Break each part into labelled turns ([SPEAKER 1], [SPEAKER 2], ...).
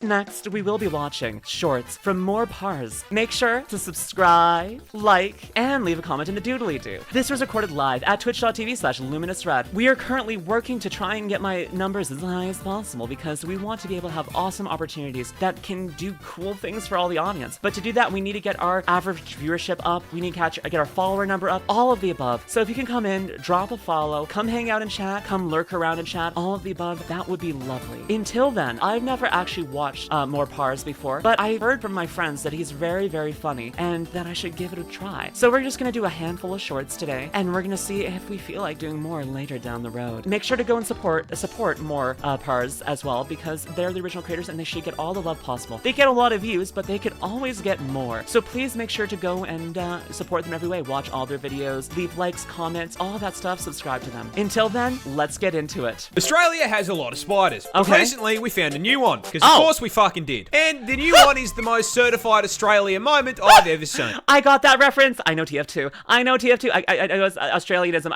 [SPEAKER 1] Next, we will be watching shorts from More Parz. Make sure to subscribe, like, and leave a comment in the doodly-doo. This was recorded live at twitch.tv/LuminusRed. We are currently working to try and get my numbers as high as possible because we want to be able to have awesome opportunities that can do cool things for all the audience. But to do that, we need to get our average viewership up, we need to get our follower number up, all of the above. So if you can come in, drop a follow, come hang out and chat, come lurk around and chat, all of the above, that would be lovely. Until then, I've never actually watched More Parz before, but I heard from my friends that he's very, very funny and that I should give it a try. So we're just gonna do a handful of shorts today, and we're gonna see if we feel like doing more later down the road. Make sure to go and support More Parz as well, because they're the original creators and they should get all the love possible. They get a lot of views, but they could always get more. So please make sure to go and support them every way. Watch all their videos, leave likes, comments, all that stuff, subscribe to them. Until then, let's get into it.
[SPEAKER 2] Australia has a lot of spiders.
[SPEAKER 1] Okay.
[SPEAKER 2] Recently, we found a new one, because of course we fucking did. And the new one is the most certified Australia moment I've ever seen.
[SPEAKER 1] I got that reference. I know TF2. I know TF2. I was Australianism.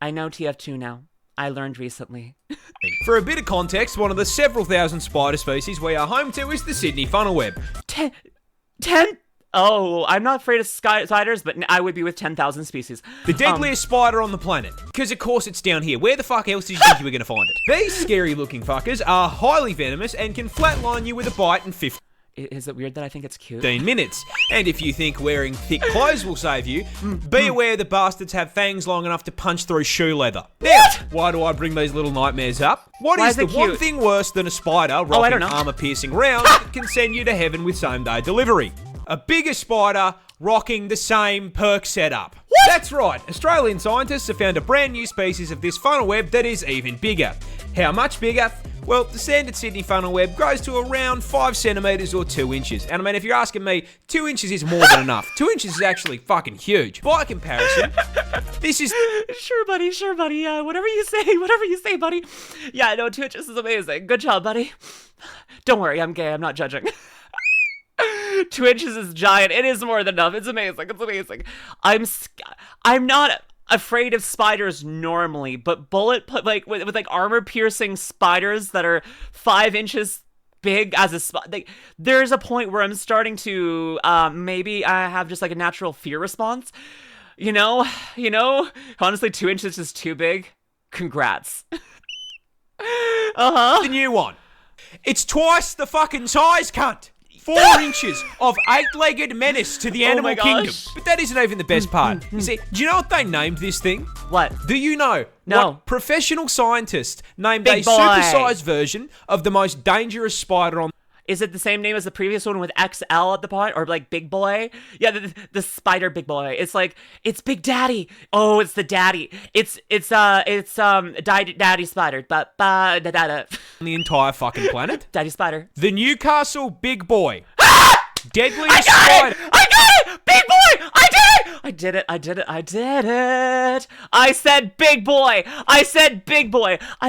[SPEAKER 1] I know TF2 now. I learned recently.
[SPEAKER 2] For a bit of context, one of the several thousand spider species we are home to is the Sydney funnel web.
[SPEAKER 1] 10? Oh, I'm not afraid of spiders, but I would be with 10,000 species.
[SPEAKER 2] The deadliest spider on the planet. Because of course it's down here. Where the fuck else did you think you were going to find it? These scary looking fuckers are highly venomous and can flatline you with a bite in 15
[SPEAKER 1] Is it weird that I think it's cute?
[SPEAKER 2] minutes. And if you think wearing thick clothes will save you, be aware the bastards have fangs long enough to punch through shoe leather. Now, why do I bring these little nightmares up? What is the one thing worse than a spider rocking armor-piercing rounds that can send you to heaven with same-day delivery? A bigger spider rocking the same perk setup. What? That's right. Australian scientists have found a brand new species of this funnel web that is even bigger. How much bigger? Well, the standard Sydney funnel web grows to around 5 centimeters or 2 inches. And I mean, if you're asking me, 2 inches is more than enough. 2 inches is actually fucking huge. By comparison, this is...
[SPEAKER 1] Sure, buddy. Whatever you say, buddy. Yeah, no, 2 inches is amazing. Good job, buddy. Don't worry, I'm gay. I'm not judging. 2 inches is giant. It is more than enough. It's amazing. I'm not afraid of spiders normally, but with armor piercing spiders that are 5 inches big as a spider, there's a point where I'm starting to maybe I have just like a natural fear response. You know. Honestly, 2 inches is too big. Congrats.
[SPEAKER 2] The new one. It's twice the fucking size, cunt. 4 inches of 8-legged menace to the animal kingdom. But that isn't even the best part. You see, do you know what they named this thing?
[SPEAKER 1] What?
[SPEAKER 2] Do you know?
[SPEAKER 1] No.
[SPEAKER 2] What professional scientist named
[SPEAKER 1] Big
[SPEAKER 2] a
[SPEAKER 1] boy.
[SPEAKER 2] supersized version of the most dangerous spider on...
[SPEAKER 1] Is it the same name as the previous one with XL at the point, or like Big Boy? Yeah, the spider Big Boy. It's like, it's Big Daddy. Oh, it's the daddy. It's Daddy Spider.
[SPEAKER 2] the entire fucking planet?
[SPEAKER 1] Daddy Spider.
[SPEAKER 2] The Newcastle Big Boy. Deadliest
[SPEAKER 1] I
[SPEAKER 2] spider.
[SPEAKER 1] got it! Big Boy! I did it! I said Big Boy! I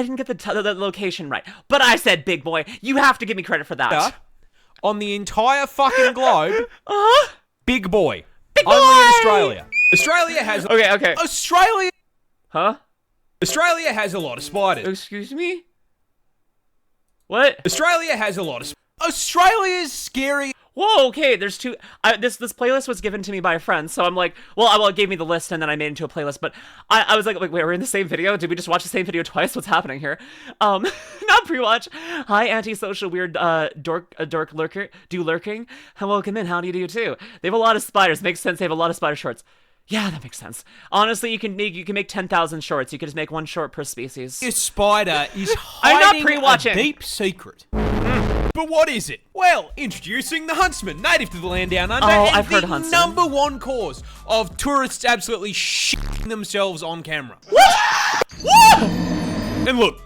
[SPEAKER 1] didn't get the location right, but I said Big Boy. You have to give me credit for that.
[SPEAKER 2] On the entire fucking globe, Big Boy.
[SPEAKER 1] Big
[SPEAKER 2] Only
[SPEAKER 1] Boy!
[SPEAKER 2] in Australia. Australia has...
[SPEAKER 1] Okay.
[SPEAKER 2] Huh? Australia has a lot of spiders.
[SPEAKER 1] Excuse me? What?
[SPEAKER 2] Australia has a lot of... Australia's scary...
[SPEAKER 1] Whoa, okay, there's two... This playlist was given to me by a friend, so I'm like... Well, it gave me the list, and then I made it into a playlist, but I was like, wait, we're in the same video? Did we just watch the same video twice? What's happening here? Not pre-watch. Hi, antisocial weird dork lurker. Lurking. Welcome in, how do you do too? They have a lot of spiders. Makes sense, they have a lot of spider shorts. Yeah, that makes sense. Honestly, you can make 10,000 shorts. You can just make one short per species.
[SPEAKER 2] This spider is
[SPEAKER 1] I'm not
[SPEAKER 2] hiding
[SPEAKER 1] pre-watching.
[SPEAKER 2] a deep secret. But what is it? Well, introducing the Huntsman, native to the land down under, and
[SPEAKER 1] I've heard
[SPEAKER 2] the
[SPEAKER 1] Huntsman.
[SPEAKER 2] number one cause of tourists absolutely shitting themselves on camera. And look,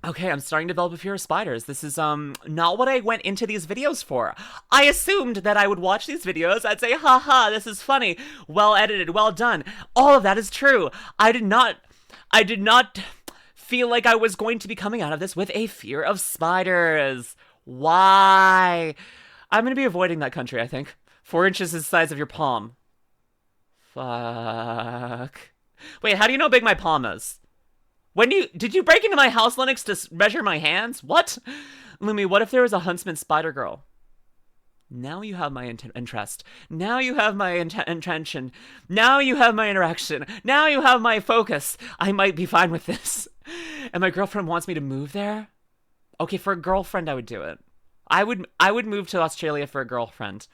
[SPEAKER 1] Okay, I'm starting to develop a fear of spiders. This is, not what I went into these videos for. I assumed that I would watch these videos, I'd say, haha, this is funny, well edited, well done. All of that is true. I did not feel like I was going to be coming out of this with a fear of spiders. Why? I'm gonna be avoiding that country, I think. 4 inches is the size of your palm. Fuck. Wait, how do you know how big my palm is? Did you break into my house, Linux, to measure my hands? What? Lumi, what if there was a Huntsman spider girl? Now you have my interest. Now you have my intention. Now you have my interaction. Now you have my focus. I might be fine with this. And my girlfriend wants me to move there? Okay, for a girlfriend, I would do it. I would move to Australia for a girlfriend.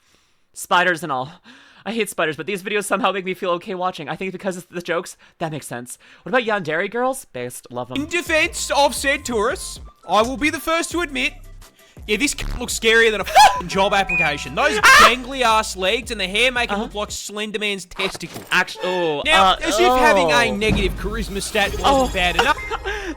[SPEAKER 1] Spiders and all. I hate spiders, but these videos somehow make me feel okay watching. I think because of the jokes, that makes sense. What about yandere girls? Based, love them.
[SPEAKER 2] In defense of said tourists, I will be the first to admit, yeah, this looks scarier than a f***ing job application. Those gangly ass legs and the hair make it look like Slender Man's testicle.
[SPEAKER 1] Actually,
[SPEAKER 2] now, as if having a negative charisma stat wasn't bad enough.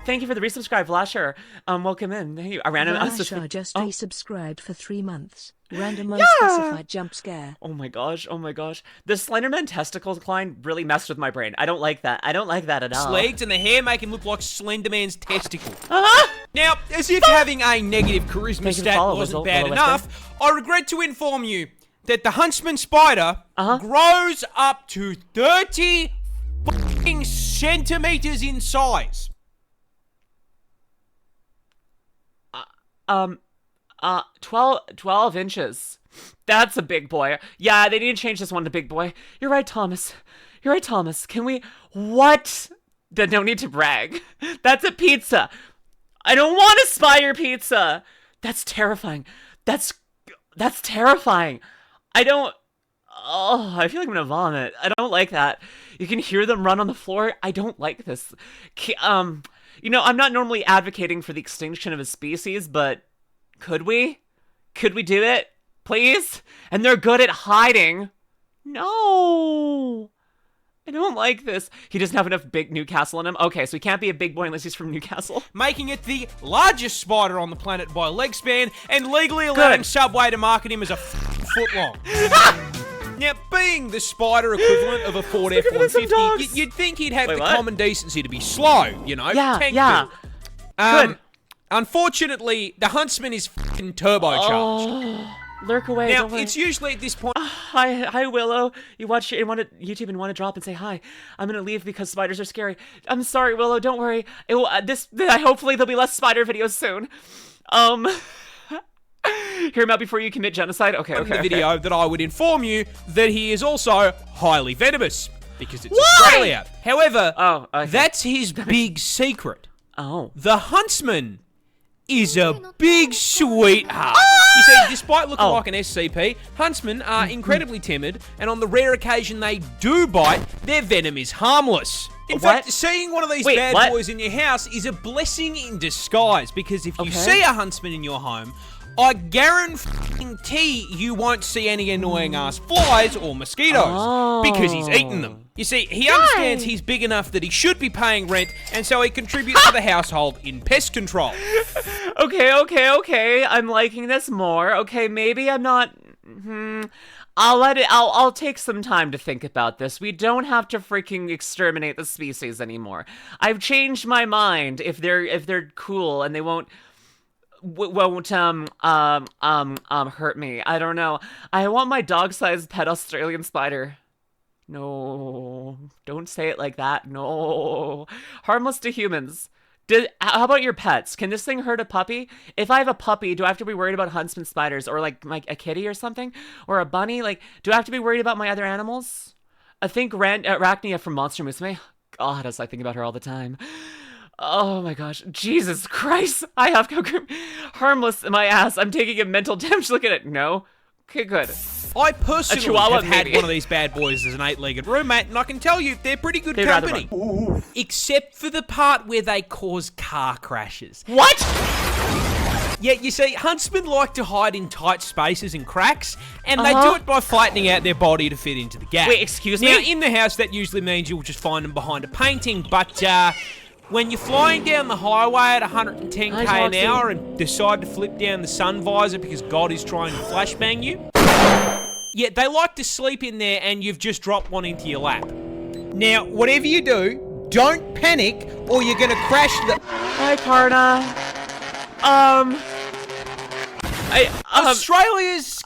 [SPEAKER 1] Thank you for the resubscribe, Vlasher. Welcome in. Thank you.
[SPEAKER 3] Vlasher just resubscribed for 3 months. Random unspecified jump scare.
[SPEAKER 1] Oh my gosh, oh my gosh. The Slenderman testicle decline really messed with my brain. I don't like that. I don't like that at all.
[SPEAKER 2] Legs and the hair make him look like Slender Man's testicle. Now, as if having a negative charisma stat wasn't bad enough, I regret to inform you that the Huntsman spider grows up to 30 fucking centimeters in size.
[SPEAKER 1] 12 inches. That's a big boy. Yeah, they need to change this one to big boy. You're right, Thomas. You're right, Thomas. Can we... What? No need to brag. That's a pizza. I don't want a spider pizza. That's terrifying. That's terrifying. I don't... Oh, I feel like I'm gonna vomit. I don't like that. You can hear them run on the floor. I don't like this. You know, I'm not normally advocating for the extinction of a species, but could we? Could we do it? Please? And they're good at hiding. No. I don't like this. He doesn't have enough big Newcastle in him. Okay, so he can't be a big boy unless he's from Newcastle.
[SPEAKER 2] Making it the largest spider on the planet by leg span and legally allowing Subway to market him as a foot long. Now, being the spider equivalent of a Ford F-150, you'd think he'd have the common decency to be slow, you know?
[SPEAKER 1] Yeah.
[SPEAKER 2] Good. Unfortunately, the Huntsman is fucking turbocharged.
[SPEAKER 1] Oh, lurk away.
[SPEAKER 2] Now, it's usually at this point...
[SPEAKER 1] Hi, Willow. You watch YouTube and want to drop and say hi. I'm gonna leave because spiders are scary. I'm sorry, Willow. Don't worry. Hopefully there'll be less spider videos soon. Hear him out before you commit genocide? Okay.
[SPEAKER 2] The video that I would inform you that he is also highly venomous because it's Australia. However, that's his big secret.
[SPEAKER 1] Oh.
[SPEAKER 2] The Huntsman is a big sweetheart. You see, despite looking like an SCP, Huntsmen are incredibly timid, and on the rare occasion they do bite, their venom is harmless. In fact, seeing one of these bad boys in your house is a blessing in disguise, because if you see a Huntsman in your home, I guarantee you won't see any annoying ass flies or mosquitoes because he's eaten them. You see, he understands he's big enough that he should be paying rent, and so he contributes to the household in pest control.
[SPEAKER 1] Okay. I'm liking this more. Okay, maybe I'm not... I'll take some time to think about this. We don't have to freaking exterminate the species anymore. I've changed my mind if they're cool and they won't hurt me. I don't know. I want my dog-sized pet Australian spider. No, don't say it like that. No, harmless to humans. How about your pets? Can this thing hurt a puppy? If I have a puppy, do I have to be worried about Huntsman spiders or like a kitty or something, or a bunny? Like, do I have to be worried about my other animals? I think Arachnia from Monster Musume. God, as I think about her all the time. Oh my gosh. Jesus Christ. I have harmless in my ass. I'm taking a mental damage. Look at it. No. Okay, good.
[SPEAKER 2] I personally have had one of these bad boys as an 8-legged roommate, and I can tell you, they're pretty good company. Except for the part where they cause car crashes.
[SPEAKER 1] What?
[SPEAKER 2] Yeah, you see, Huntsmen like to hide in tight spaces and cracks, and they do it by flightening out their body to fit into the gap.
[SPEAKER 1] Wait, excuse me?
[SPEAKER 2] Now, in the house, that usually means you'll just find them behind a painting, but, when you're flying down the highway at 110k an hour and decide to flip down the sun visor because God is trying to flashbang you, yeah, they like to sleep in there and you've just dropped one into your lap. Now, whatever you do, don't panic or you're going to crash the...
[SPEAKER 1] Hi, Karna.
[SPEAKER 2] Australia's...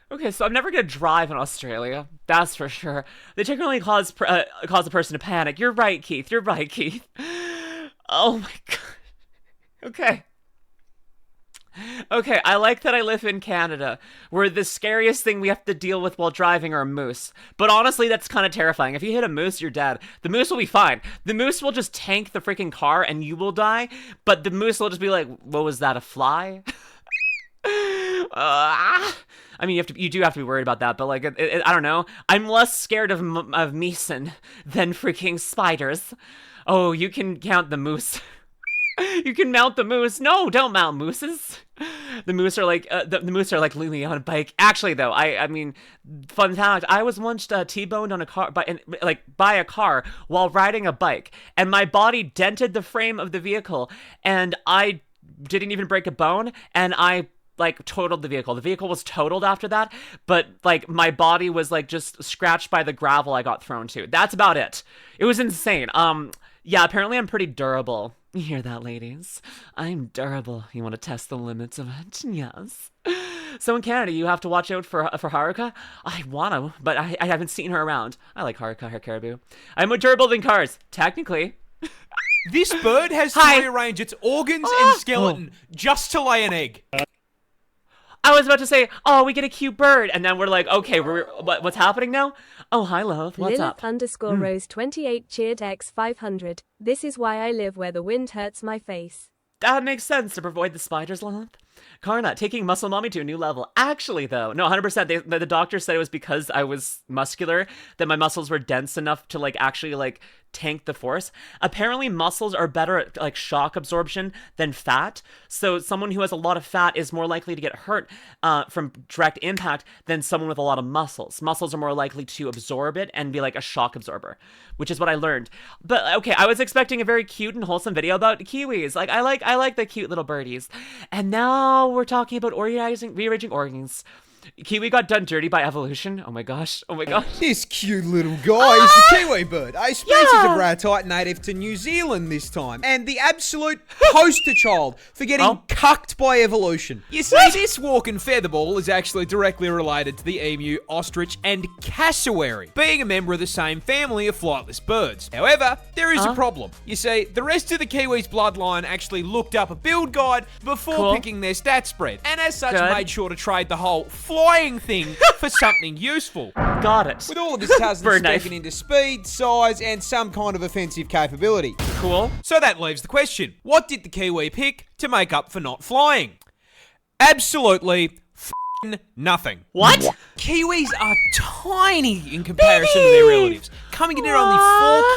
[SPEAKER 1] Okay, so I'm never gonna drive in Australia. That's for sure. They generally cause a person to panic. You're right, Keith. Oh my god. Okay. Okay, I like that I live in Canada, where the scariest thing we have to deal with while driving are moose. But honestly, that's kind of terrifying. If you hit a moose, you're dead. The moose will be fine. The moose will just tank the freaking car and you will die, but the moose will just be like, what was that, a fly? I mean, you do have to be worried about that, but like, I don't know. I'm less scared of Meeson than freaking spiders. Oh, you can count the moose. You can mount the moose. No, don't mount mooses. The moose are like the moose are like Lily on a bike. Actually, though, I mean, fun fact: I was once T-boned on a car by a car while riding a bike, and my body dented the frame of the vehicle, and I didn't even break a bone, and I like totaled the vehicle. The vehicle was totaled after that, but like my body was like just scratched by the gravel I got thrown to. That's about it. It was insane. Yeah, apparently I'm pretty durable. You hear that, ladies? I'm durable. You want to test the limits of it? Yes. So in Canada, you have to watch out for Haruka? I want to, but I haven't seen her around. I like Haruka, her caribou. I'm more durable than cars. Technically.
[SPEAKER 2] This bird has to rearrange its organs and skeleton just to lay an egg.
[SPEAKER 1] I was about to say, oh, we get a cute bird. And then we're like, okay, what's happening now? Oh, hi, love. What's up?
[SPEAKER 4] Lilith_Rose28 cheered X500. This is why I live where the wind hurts my face.
[SPEAKER 1] That makes sense to avoid the spiders, love. Karna, taking muscle mommy to a new level. Actually, though, no, 100%. The doctor said it was because I was muscular, that my muscles were dense enough to like actually like tank the force. Apparently, muscles are better at like shock absorption than fat. So someone who has a lot of fat is more likely to get hurt from direct impact than someone with a lot of muscles. Muscles are more likely to absorb it and be like a shock absorber, which is what I learned. But okay, I was expecting a very cute and wholesome video about Kiwis. Like I like the cute little birdies, and now we're talking about rearranging organs. Kiwi got done dirty by evolution. Oh my gosh. Oh my gosh.
[SPEAKER 2] This cute little guy is the Kiwi bird, a species of ratite native to New Zealand this time, and the absolute poster child for getting cucked by evolution. You see, this walking featherball is actually directly related to the emu, ostrich, and cassowary, being a member of the same family of flightless birds. However, there is a problem. You see, the rest of the Kiwis' bloodline actually looked up a build guide before picking their stat spread, and as such made sure to trade the whole flying thing for something useful.
[SPEAKER 1] Got it.
[SPEAKER 2] With all of his cousins stepping into speed, size, and some kind of offensive capability.
[SPEAKER 1] Cool.
[SPEAKER 2] So that leaves the question, what did the Kiwi pick to make up for not flying? Absolutely nothing.
[SPEAKER 1] What?
[SPEAKER 2] Kiwis are tiny in comparison to their relatives, coming in at only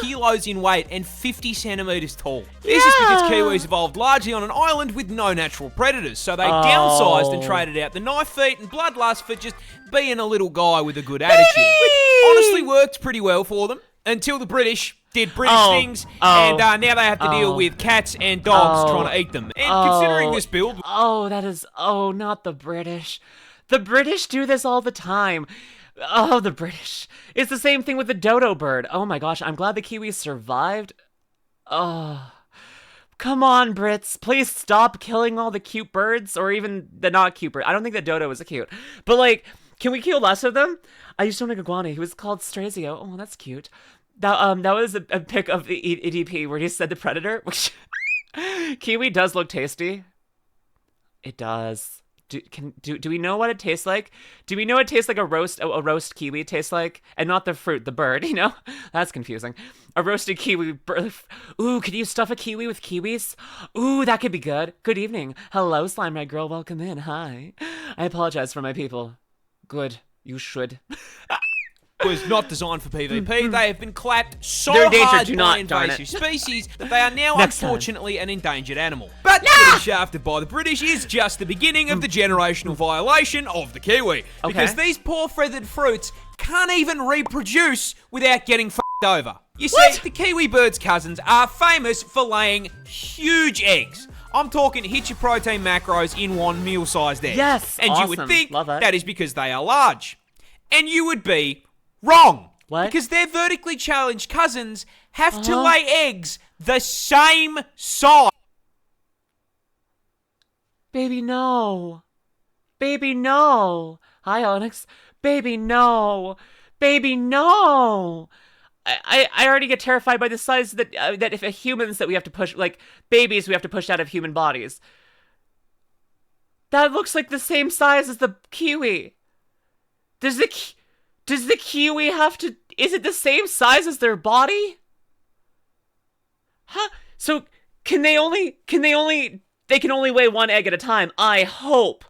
[SPEAKER 2] 4 kilos in weight and 50 centimeters tall. This is because Kiwis evolved largely on an island with no natural predators, so they downsized and traded out the knife feet and bloodlust for just being a little guy with a good attitude. Which honestly worked pretty well for them, until the British did British things, and now they have to deal with cats and dogs trying to eat them. And considering this build...
[SPEAKER 1] not the British. The British do this all the time. Oh, the British. It's the same thing with the dodo bird. Oh my gosh, I'm glad the Kiwis survived. Oh, come on, Brits. Please stop killing all the cute birds, or even the not cute bird. I don't think the dodo was cute. But like, can we kill less of them? I used to own a iguana. He was called Strazio. Oh, that's cute. That was a pic of the EDP where he said the predator, which Kiwi does look tasty. It does. Do we know what it tastes like? Do we know it tastes like a roast kiwi tastes like? And not the fruit, the bird, you know? That's confusing. A roasted kiwi bird. Ooh, could you stuff a kiwi with kiwis? Ooh, that could be good. Good evening. Hello, Slime Rag Girl. Welcome in. Hi. I apologize for my people. Good. You should.
[SPEAKER 2] Was not designed for PvP. They have been clapped so hard by invasive species that they are now unfortunately an endangered animal. But getting shafted by the British is just the beginning of the generational violation of the Kiwi. Because these poor feathered fruits can't even reproduce without getting f***ed over. You see, the Kiwi bird's cousins are famous for laying huge eggs. I'm talking hit your protein macros in one meal-sized egg.
[SPEAKER 1] Yes,
[SPEAKER 2] and
[SPEAKER 1] awesome.
[SPEAKER 2] You would think that is because they are large. And you would be wrong.
[SPEAKER 1] What?
[SPEAKER 2] Because their vertically challenged cousins have to lay eggs the same size.
[SPEAKER 1] Baby, no. Baby, no. Hi, Onyx. Baby, no. Baby, no. I already get terrified by the size that if humans that we have to push, like babies we have to push out of human bodies. That looks like the same size as the kiwi. Does the kiwi have to... Is it the same size as their body? Huh? So they can only weigh one egg at a time. I hope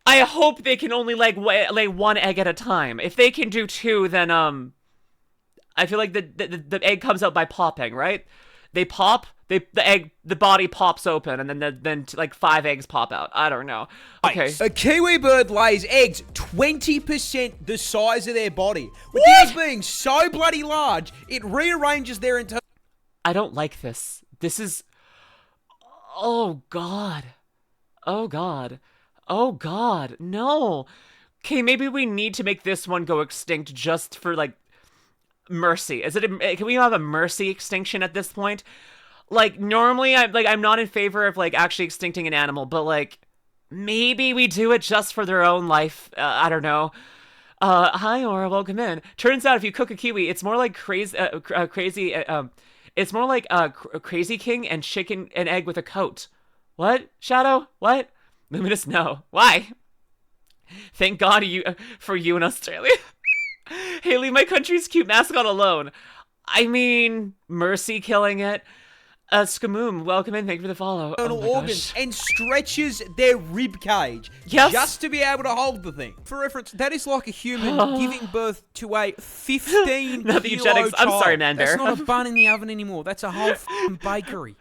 [SPEAKER 1] they can only lay one egg at a time. If they can do two, then I feel like the egg comes out by popping, right? They pop, the body pops open, and then like 5 eggs pop out. I don't know. Okay.
[SPEAKER 2] A kiwi bird lays eggs 20% the size of their body. With these being so bloody large, it rearranges their entire...
[SPEAKER 1] I don't like this. This is... Oh, God. Oh, God. Oh, God. No. Okay, maybe we need to make this one go extinct just for, like, mercy. Can we have a mercy extinction at this point? Like, normally, I'm not in favor of, like, actually extincting an animal, but, like, maybe we do it just for their own life. I don't know. Hi, Aura, welcome in. Turns out if you cook a kiwi, it's more like it's more like a Crazy King and chicken and egg with a coat. What? Shadow? What? Luminous, no. Why? Thank God for you in Australia. Hey, leave my country's cute mascot alone. I mean, mercy killing it. Skamoom, welcome in. Thank you for the follow.
[SPEAKER 2] Organs and stretches their rib cage just to be able to hold the thing. For reference, that is like a human giving birth to a 15
[SPEAKER 1] Not the eugenics. I'm sorry, man bear.
[SPEAKER 2] That's not a bun in the oven anymore. That's a whole bakery.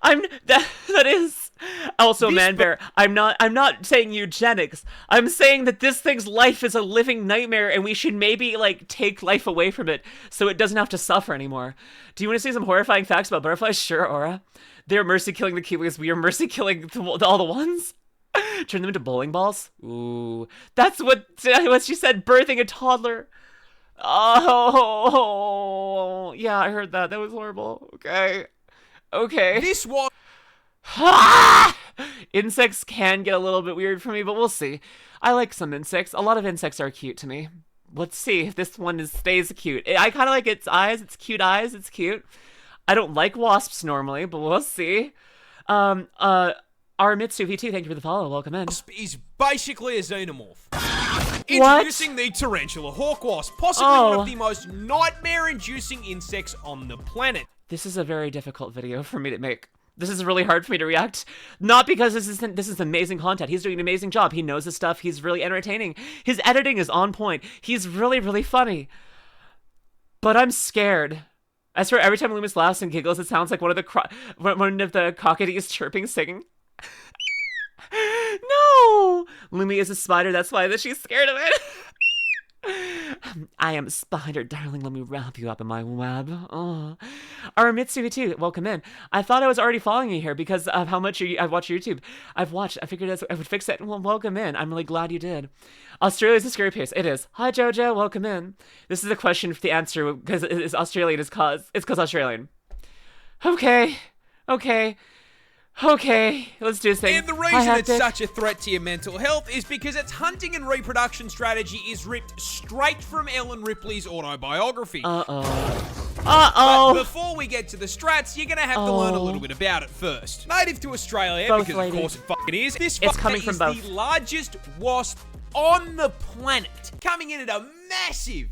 [SPEAKER 1] That is also man bear. I'm not saying eugenics. I'm saying that this thing's life is a living nightmare, and we should maybe like take life away from it so it doesn't have to suffer anymore. Do you want to see some horrifying facts about butterflies? Sure, Aura. They're mercy killing the kiwis. We are mercy killing all the ones. Turn them into bowling balls. Ooh, that's what she said. Birthing a toddler. Oh, yeah, I heard that. That was horrible. Okay.
[SPEAKER 2] This was...
[SPEAKER 1] Insects can get a little bit weird for me, but we'll see. I like some insects. A lot of insects are cute to me. Let's see if this one stays cute. I kind of like its eyes. Its cute eyes. It's cute. I don't like wasps normally, but we'll see. Aramitsu V2, thank you for the follow. Welcome in.
[SPEAKER 2] Wasp is basically a xenomorph. Introducing the tarantula hawk wasp, possibly one of the most nightmare-inducing insects on the planet.
[SPEAKER 1] This is a very difficult video for me to make. This is really hard for me to react. Not because this is amazing content. He's doing an amazing job. He knows his stuff. He's really entertaining. His editing is on point. He's really, really funny. But I'm scared. I swear, every time Lumis laughs and giggles, it sounds like one of the cockadees chirping, singing. No! Lumi is a spider. That's why she's scared of it. I am a spider, darling. Let me wrap you up in my web. Oh. Aramitsu too, welcome in. I thought I was already following you here because of how much I've watched YouTube. I figured I would fix it. Well, welcome in. I'm really glad you did. Australia's a scary place. It is. Hi, Jojo. Welcome in. This is a question for the answer because it's Australian. It's cause Australian. Okay, let's do this thing.
[SPEAKER 2] And the reason it's such a threat to your mental health is because its hunting and reproduction strategy is ripped straight from Ellen Ripley's autobiography. But before we get to the strats, you're going to have to learn a little bit about it first. Native to Australia, because of course it fucking is, this fucker is the largest wasp on the planet, coming in at a massive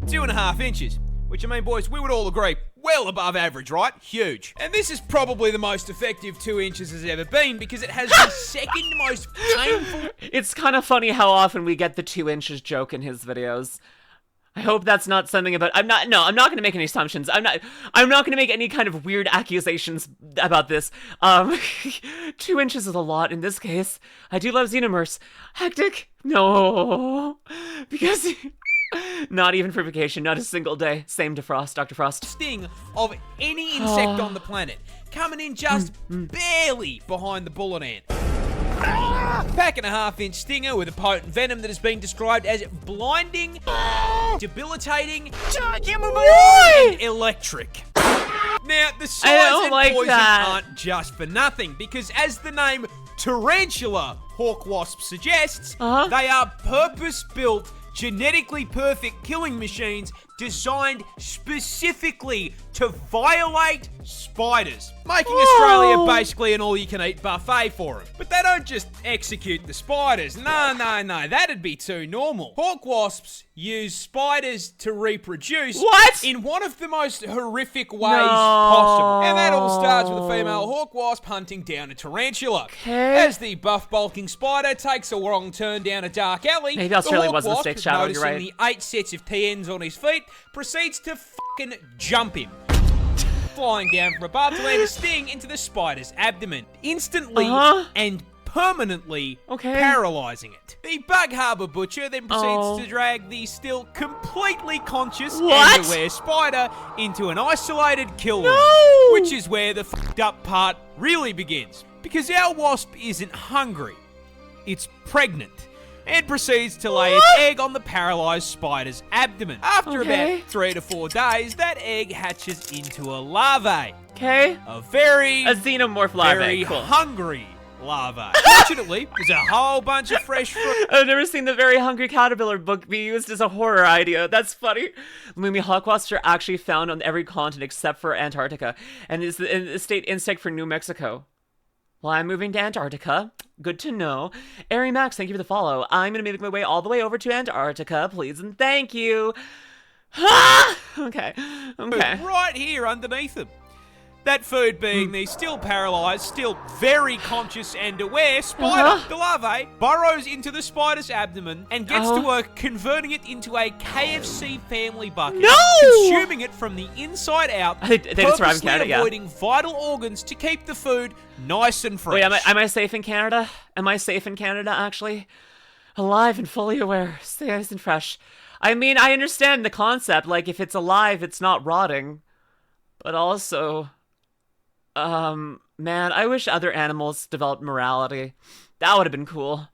[SPEAKER 2] 2.5 inches. Which, I mean, boys, we would all agree, well above average, right? Huge. And this is probably the most effective 2 inches has ever been because it has the second most painful...
[SPEAKER 1] It's kind of funny how often we get the 2 inches joke in his videos. I hope that's not something about... I'm not going to make any assumptions. I'm not going to make any kind of weird accusations about this. 2 inches is a lot in this case. I do love Xenomorphs. Hectic? No. Because... Not even for vacation, not a single day. Same to Frost, Dr. Frost.
[SPEAKER 2] Sting of any insect on the planet, coming in just barely behind the bullet ant. Pack and a half-inch stinger with a potent venom that has been described as blinding, debilitating, and electric. Now, the size and poison aren't just for nothing, because as the name Tarantula hawk wasp suggests, they are purpose-built, genetically perfect killing machines designed specifically to violate spiders, making Australia basically an all-you-can-eat buffet for them. But they don't just execute the spiders. No, that'd be too normal. Hawk wasps use spiders to reproduce in one of the most horrific ways possible. And that all starts with a female hawk wasp hunting down a tarantula. As the buff bulking spider takes a wrong turn down a dark alley,
[SPEAKER 1] maybe Australia
[SPEAKER 2] the hawk
[SPEAKER 1] was a
[SPEAKER 2] wasp,
[SPEAKER 1] mistake, Shadow, you're
[SPEAKER 2] noticing
[SPEAKER 1] right.
[SPEAKER 2] the 8 sets of TNs on his feet, proceeds to fucking jump him, flying down from above to land a sting into the spider's abdomen, instantly and permanently paralyzing it. The Bug Harbour Butcher then proceeds to drag the still completely conscious and aware spider into an isolated kill room, which is where the fucked up part really begins. Because our wasp isn't hungry, it's pregnant, and proceeds to lay its egg on the paralyzed spider's abdomen. After about 3 to 4 days, that egg hatches into a larvae. A
[SPEAKER 1] xenomorph larvae.
[SPEAKER 2] Very hungry larvae. Fortunately, there's a whole bunch of fresh fruit.
[SPEAKER 1] I've never seen the Very Hungry Caterpillar book be used as a horror idea. That's funny. Lumi hawk wasps are actually found on every continent except for Antarctica, and is the state insect for New Mexico. Well, I'm moving to Antarctica. Good to know. Airy Max, thank you for the follow. I'm going to make my way all the way over to Antarctica, please and thank you. Okay.
[SPEAKER 2] Right here underneath them. That food being the still paralyzed, still very conscious and aware spider. The larvae burrows into the spider's abdomen and gets to work converting it into a KFC family bucket. Consuming it from the inside out, purposely avoiding vital organs to keep the food nice and fresh.
[SPEAKER 1] Wait, am I safe in Canada? Am I safe in Canada, actually? Alive and fully aware. Stay nice and fresh. I mean, I understand the concept. Like, if it's alive, it's not rotting. But also... man, I wish other animals developed morality. That would have been cool.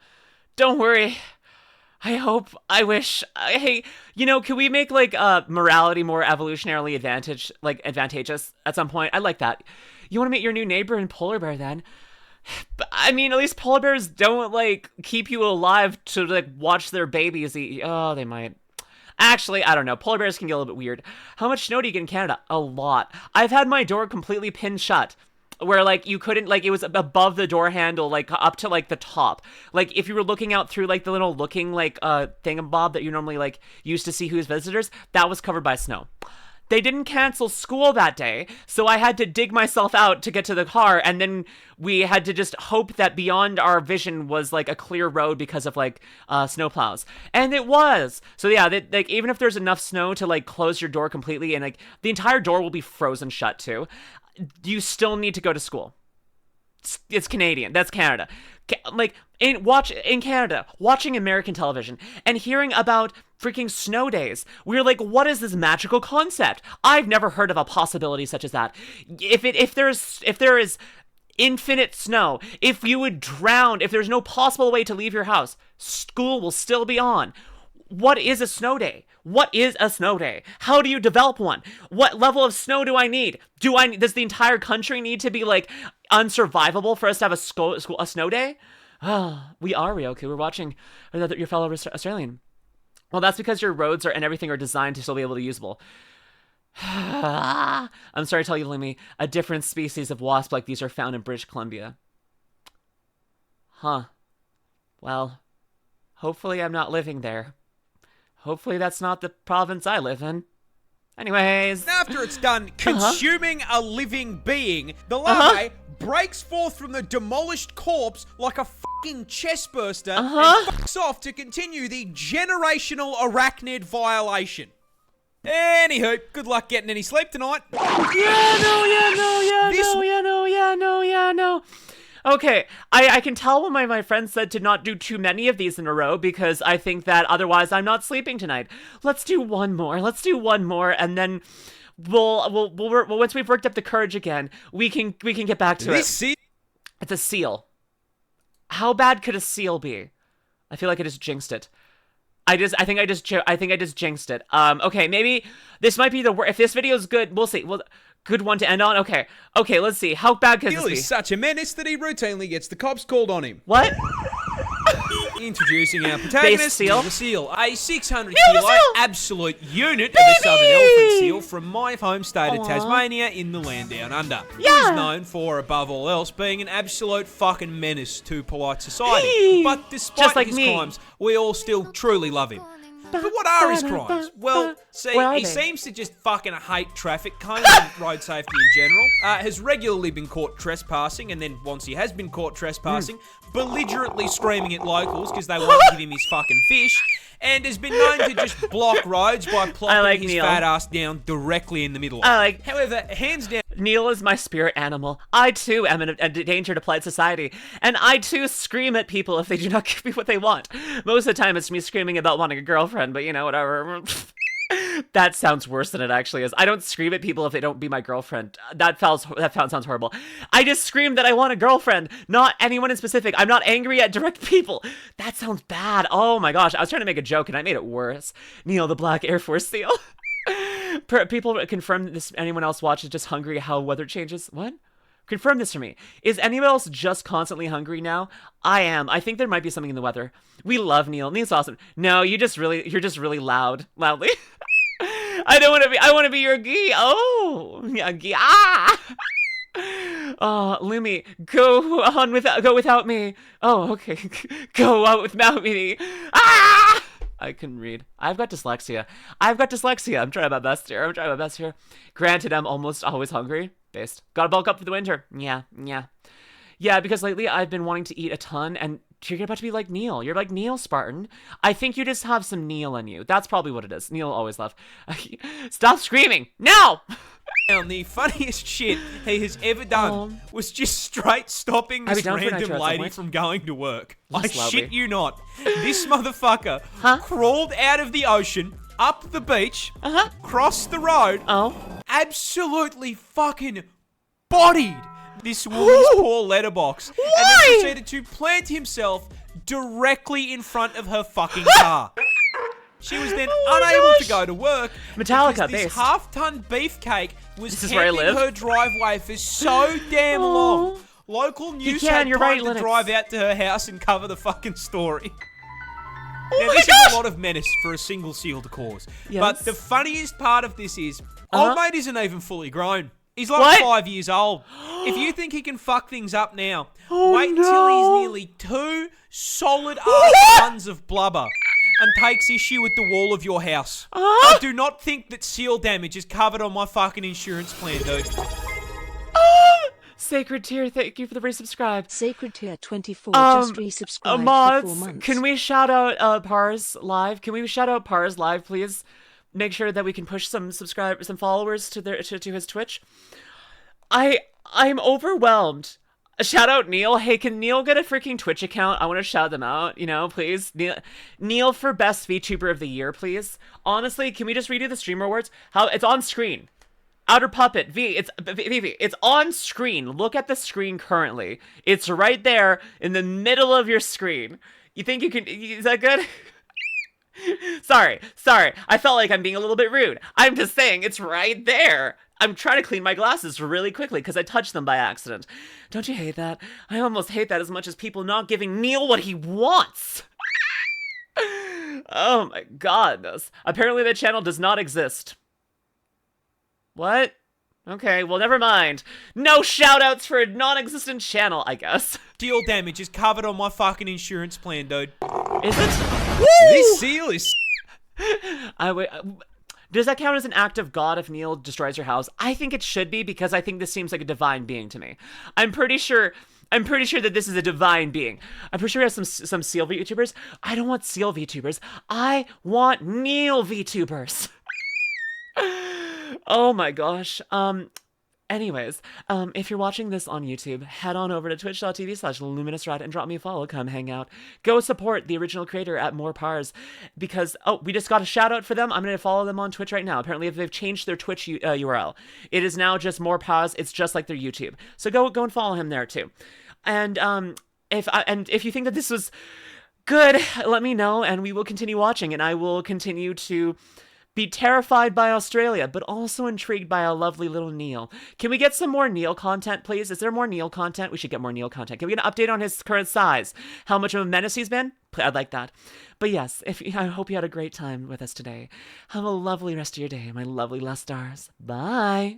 [SPEAKER 1] Don't worry. I wish. Hey, you know, can we make, like, morality more evolutionarily advantageous at some point? I like that. You want to meet your new neighbor in polar bear, then? But, I mean, at least polar bears don't, like, keep you alive to, like, watch their babies eat. Oh, they might. Actually, I don't know. Polar bears can get a little bit weird. How much snow do you get in Canada? A lot. I've had my door completely pinned shut, where, like, you couldn't, like, it was above the door handle, like, up to, like, the top. Like, if you were looking out through, like, the little looking, like, thingamabob that you normally, like, used to see who's visitors, that was covered by snow. They didn't cancel school that day, so I had to dig myself out to get to the car, and then we had to just hope that beyond our vision was, like, a clear road because of, like, snowplows. And it was! So yeah, like, even if there's enough snow to, like, close your door completely, and, like, the entire door will be frozen shut, too, you still need to go to school. It's Canadian. That's Canada. Like, in Canada, watching American television and hearing about freaking snow days, we're like, what is this magical concept? I've never heard of a possibility such as that. If there is infinite snow, if you would drown, if there's no possible way to leave your house, school will still be on. What is a snow day? What is a snow day? How do you develop one? What level of snow do I need? Does the entire country need to be, like, unsurvivable for us to have a snow day? We are, Ryoku. We're watching your fellow Australian. Well, that's because your roads and everything are designed to still be able to be usable. I'm sorry to tell you, Lumi, a different species of wasp like these are found in British Columbia. Well, hopefully I'm not living there. Hopefully that's not the province I live in. Anyways.
[SPEAKER 2] After it's done consuming a living being, the larvae breaks forth from the demolished corpse like a fucking chestburster and fucks off to continue the generational arachnid violation. Anywho, good luck getting any sleep tonight.
[SPEAKER 1] Okay, I can tell when my friend said to not do too many of these in a row because I think that otherwise I'm not sleeping tonight. Let's do one more, and then we'll once we've worked up the courage again, we can get back to it. It's a seal. How bad could a seal be? I feel like I just jinxed it. I think I just jinxed it. Okay, maybe this might be the worst. If this video is good, we'll see. Good one to end on. Okay, let's see. How bad could this be?
[SPEAKER 2] He's such a menace that he routinely gets the cops called on him.
[SPEAKER 1] What?
[SPEAKER 2] Introducing our protagonist,
[SPEAKER 1] seal.
[SPEAKER 2] the seal, a 600 kilo absolute unit of a southern elephant seal from my home state of Tasmania in the land down under. He's known for, above all else, being an absolute fucking menace to polite society. But despite his crimes, we all still truly love him. But what are his crimes? Well, see, he seems to just fucking hate traffic cones and road safety in general. Has regularly been caught trespassing, and then once he has been caught trespassing, belligerently screaming at locals because they won't give him his fucking fish, and has been known to just block roads by plopping his fat ass down directly in the middle. However, hands down,
[SPEAKER 1] Neil is my spirit animal. I too am in a danger to polite society, and I too scream at people if they do not give me what they want. Most of the time it's me screaming about wanting a girlfriend, but you know, whatever. That sounds worse than it actually is. I don't scream at people if they don't be my girlfriend. That sounds horrible. I just scream that I want a girlfriend, not anyone in specific. I'm not angry at direct people. That sounds bad. Oh my gosh, I was trying to make a joke and I made it worse. Neil, the Black Air Force seal. People confirm this. Anyone else watches just hungry how weather changes? What? Confirm this for me. Is anyone else just constantly hungry now? I am. I think there might be something in the weather. We love Neil. Neil's awesome. No, you're just really loudly. I want to be your gee. Oh, yeah, gee. Ah. Oh, Lumi, go without me. Oh, okay. Go out without me. Ah! I couldn't read. I've got dyslexia. I'm trying my best here. Granted, I'm almost always hungry. Based. Gotta bulk up for the winter. Yeah. Yeah, because lately I've been wanting to eat a ton, and you're about to be like Neil. You're like Neil, Spartan. I think you just have some Neil in you. That's probably what it is. Neil always left. Stop screaming. Now!
[SPEAKER 2] And the funniest shit he has ever done was just straight stopping this random lady from going to work. I shit you not. This motherfucker crawled out of the ocean, up the beach, crossed the road, absolutely fucking bodied this woman's poor letterbox, and then proceeded to plant himself directly in front of her fucking car. She was then unable to go to work because this half-ton beefcake was camping her driveway for so damn long. Local news had time to drive out to her house and cover the fucking story. Now, this is a lot of menace for a single seal to cause. Yes. But the funniest part of this is, old mate isn't even fully grown. He's like 5 years old. If you think he can fuck things up now, wait till he's nearly 2 solid-ass tons of blubber and takes issue with the wall of your house. I do not think that seal damage is covered on my fucking insurance plan, dude.
[SPEAKER 1] Sacred Tier, thank you for the resubscribe.
[SPEAKER 3] Sacred Tier 24 just resubscribed for 4 months.
[SPEAKER 1] Can we shout out Parz Live? Can we shout out Parz Live, please? Make sure that we can push some followers to his Twitch. I'm overwhelmed. Shout out Neil. Hey, can Neil get a freaking Twitch account? I want to shout them out, please. Neil for best VTuber of the year, please. Honestly, can we just redo the stream awards? It's on screen. Outer Puppet, it's on screen. Look at the screen currently. It's right there in the middle of your screen. You think you can, is that good? Sorry. I felt like I'm being a little bit rude. I'm just saying, it's right there. I'm trying to clean my glasses really quickly because I touched them by accident. Don't you hate that? I almost hate that as much as people not giving Neil what he wants. Oh my godness. Apparently the channel does not exist. What? Okay, well, never mind. No shoutouts for a non-existent channel, I guess.
[SPEAKER 2] Seal damage is covered on my fucking insurance plan, dude.
[SPEAKER 1] Is it?
[SPEAKER 2] Woo! This seal is...
[SPEAKER 1] Does that count as an act of God if Neil destroys your house? I think it should be, because I think this seems like a divine being to me. I'm pretty sure that this is a divine being. I'm pretty sure we have some seal VTubers. I don't want seal VTubers. I want Neil VTubers. Oh my gosh. Anyways, if you're watching this on YouTube, head on over to twitch.tv/LuminusRed and drop me a follow. Come hang out. Go support the original creator at More Parz, because, we just got a shout out for them. I'm going to follow them on Twitch right now. Apparently, they've changed their Twitch URL. It is now just More Parz. It's just like their YouTube. So go and follow him there too. And if you think that this was good, let me know, and we will continue watching, and I will continue to be terrified by Australia, but also intrigued by our lovely little Neil. Can we get some more Neil content, please? Is there more Neil content? We should get more Neil content. Can we get an update on his current size? How much of a menace he's been? I'd like that. But yes, I hope you had a great time with us today. Have a lovely rest of your day, my lovely Lust Stars. Bye.